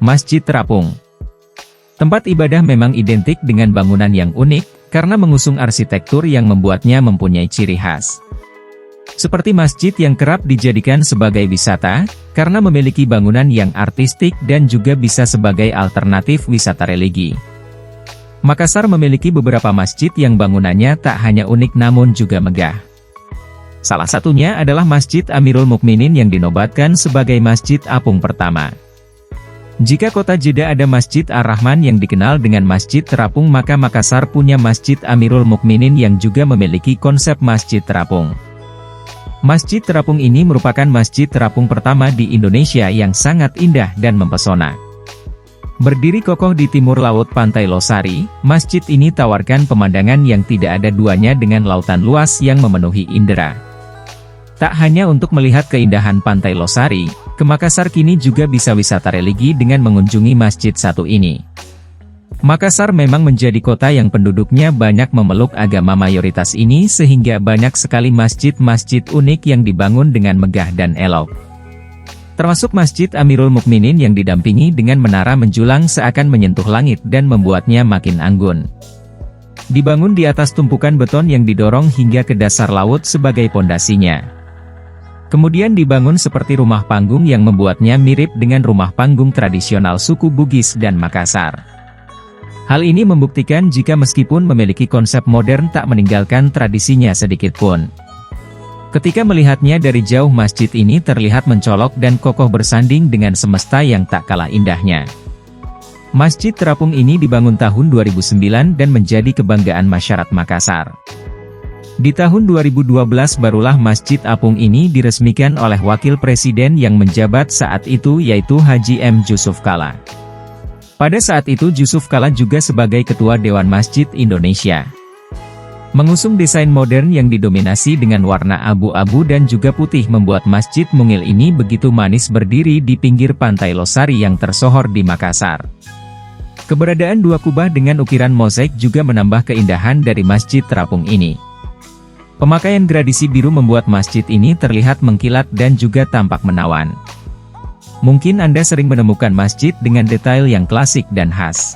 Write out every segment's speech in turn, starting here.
Masjid Terapung. Tempat ibadah memang identik dengan bangunan yang unik, karena mengusung arsitektur yang membuatnya mempunyai ciri khas. Seperti masjid yang kerap dijadikan sebagai wisata, karena memiliki bangunan yang artistik dan juga bisa sebagai alternatif wisata religi. Makassar memiliki beberapa masjid yang bangunannya tak hanya unik namun juga megah. Salah satunya adalah Masjid Amirul Mukminin yang dinobatkan sebagai Masjid Apung pertama. Jika kota Jeddah ada Masjid Ar-Rahman yang dikenal dengan Masjid Terapung, maka Makassar punya Masjid Amirul Mukminin yang juga memiliki konsep Masjid Terapung. Masjid Terapung ini merupakan Masjid Terapung pertama di Indonesia yang sangat indah dan mempesona. Berdiri kokoh di timur laut Pantai Losari, masjid ini tawarkan pemandangan yang tidak ada duanya dengan lautan luas yang memenuhi indera. Tak hanya untuk melihat keindahan Pantai Losari, ke Makassar kini juga bisa wisata religi dengan mengunjungi masjid satu ini. Makassar memang menjadi kota yang penduduknya banyak memeluk agama mayoritas ini sehingga banyak sekali masjid-masjid unik yang dibangun dengan megah dan elok. Termasuk Masjid Amirul Mukminin yang didampingi dengan menara menjulang seakan menyentuh langit dan membuatnya makin anggun. Dibangun di atas tumpukan beton yang didorong hingga ke dasar laut sebagai pondasinya. Kemudian dibangun seperti rumah panggung yang membuatnya mirip dengan rumah panggung tradisional suku Bugis dan Makassar. Hal ini membuktikan jika meskipun memiliki konsep modern tak meninggalkan tradisinya sedikitpun. Ketika melihatnya dari jauh, masjid ini terlihat mencolok dan kokoh bersanding dengan semesta yang tak kalah indahnya. Masjid Terapung ini dibangun tahun 2009 dan menjadi kebanggaan masyarakat Makassar. Di tahun 2012 barulah Masjid Apung ini diresmikan oleh Wakil Presiden yang menjabat saat itu yaitu Haji M. Jusuf Kalla. Pada saat itu Jusuf Kalla juga sebagai Ketua Dewan Masjid Indonesia. Mengusung desain modern yang didominasi dengan warna abu-abu dan juga putih membuat Masjid Mungil ini begitu manis berdiri di pinggir Pantai Losari yang tersohor di Makassar. Keberadaan dua kubah dengan ukiran mozaik juga menambah keindahan dari Masjid Terapung ini. Pemakaian gradasi biru membuat masjid ini terlihat mengkilat dan juga tampak menawan. Mungkin Anda sering menemukan masjid dengan detail yang klasik dan khas.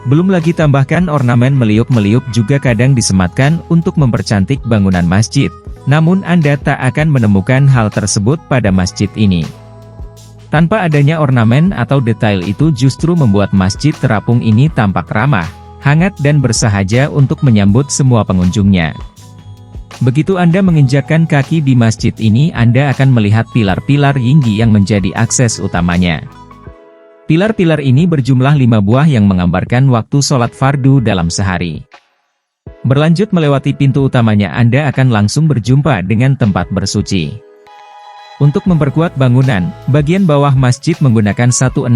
Belum lagi tambahkan ornamen meliuk-meliuk juga kadang disematkan untuk mempercantik bangunan masjid, namun Anda tak akan menemukan hal tersebut pada masjid ini. Tanpa adanya ornamen atau detail itu justru membuat Masjid Terapung ini tampak ramah, hangat dan bersahaja untuk menyambut semua pengunjungnya. Begitu Anda menginjakkan kaki di masjid ini, Anda akan melihat pilar-pilar tinggi yang menjadi akses utamanya. Pilar-pilar ini berjumlah 5 buah yang menggambarkan waktu sholat fardu dalam sehari. Berlanjut melewati pintu utamanya, Anda akan langsung berjumpa dengan tempat bersuci. Untuk memperkuat bangunan, bagian bawah masjid menggunakan 164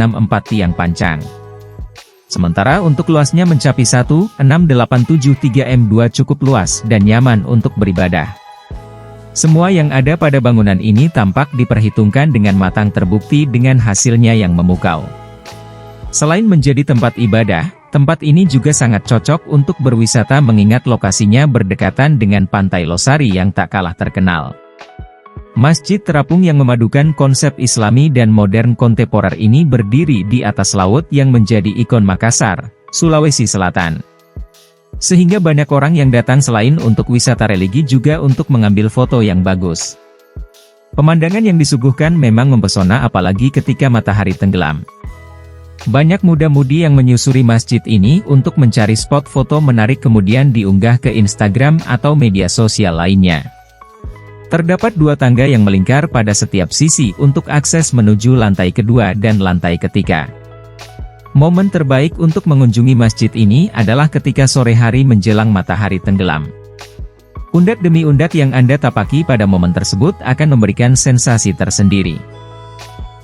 tiang pancang. Sementara untuk luasnya mencapai 16873 m2 cukup luas dan nyaman untuk beribadah. Semua yang ada pada bangunan ini tampak diperhitungkan dengan matang, terbukti dengan hasilnya yang memukau. Selain menjadi tempat ibadah, tempat ini juga sangat cocok untuk berwisata mengingat lokasinya berdekatan dengan Pantai Losari yang tak kalah terkenal. Masjid Terapung yang memadukan konsep Islami dan modern kontemporer ini berdiri di atas laut yang menjadi ikon Makassar, Sulawesi Selatan. Sehingga banyak orang yang datang selain untuk wisata religi juga untuk mengambil foto yang bagus. Pemandangan yang disuguhkan memang mempesona apalagi ketika matahari tenggelam. Banyak muda-mudi yang menyusuri masjid ini untuk mencari spot foto menarik kemudian diunggah ke Instagram atau media sosial lainnya. Terdapat 2 tangga yang melingkar pada setiap sisi untuk akses menuju lantai kedua dan lantai ketiga. Momen terbaik untuk mengunjungi masjid ini adalah ketika sore hari menjelang matahari tenggelam. Undak demi undak yang Anda tapaki pada momen tersebut akan memberikan sensasi tersendiri.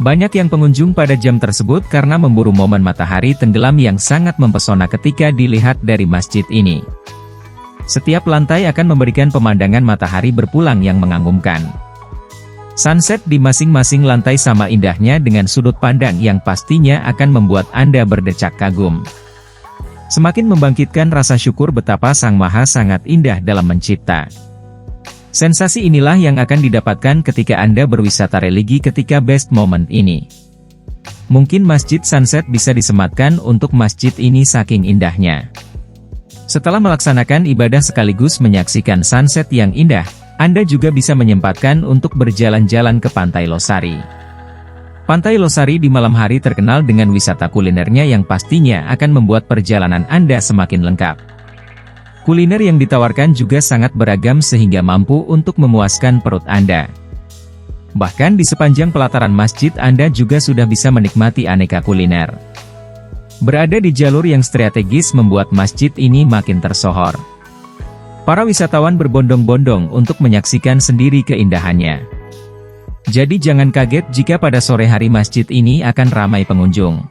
Banyak yang pengunjung pada jam tersebut karena memburu momen matahari tenggelam yang sangat mempesona ketika dilihat dari masjid ini. Setiap lantai akan memberikan pemandangan matahari berpulang yang mengagumkan. Sunset di masing-masing lantai sama indahnya dengan sudut pandang yang pastinya akan membuat Anda berdecak kagum. Semakin membangkitkan rasa syukur betapa Sang Maha sangat indah dalam mencipta. Sensasi inilah yang akan didapatkan ketika Anda berwisata religi ketika best moment ini. Mungkin Masjid Sunset bisa disematkan untuk masjid ini saking indahnya. Setelah melaksanakan ibadah sekaligus menyaksikan sunset yang indah, Anda juga bisa menyempatkan untuk berjalan-jalan ke Pantai Losari. Pantai Losari di malam hari terkenal dengan wisata kulinernya yang pastinya akan membuat perjalanan Anda semakin lengkap. Kuliner yang ditawarkan juga sangat beragam sehingga mampu untuk memuaskan perut Anda. Bahkan di sepanjang pelataran masjid Anda juga sudah bisa menikmati aneka kuliner. Berada di jalur yang strategis membuat masjid ini makin tersohor. Para wisatawan berbondong-bondong untuk menyaksikan sendiri keindahannya. Jadi jangan kaget jika pada sore hari masjid ini akan ramai pengunjung.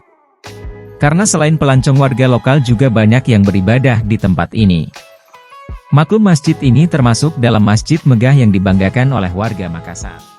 Karena selain pelancong warga lokal juga banyak yang beribadah di tempat ini. Maklum masjid ini termasuk dalam masjid megah yang dibanggakan oleh warga Makassar.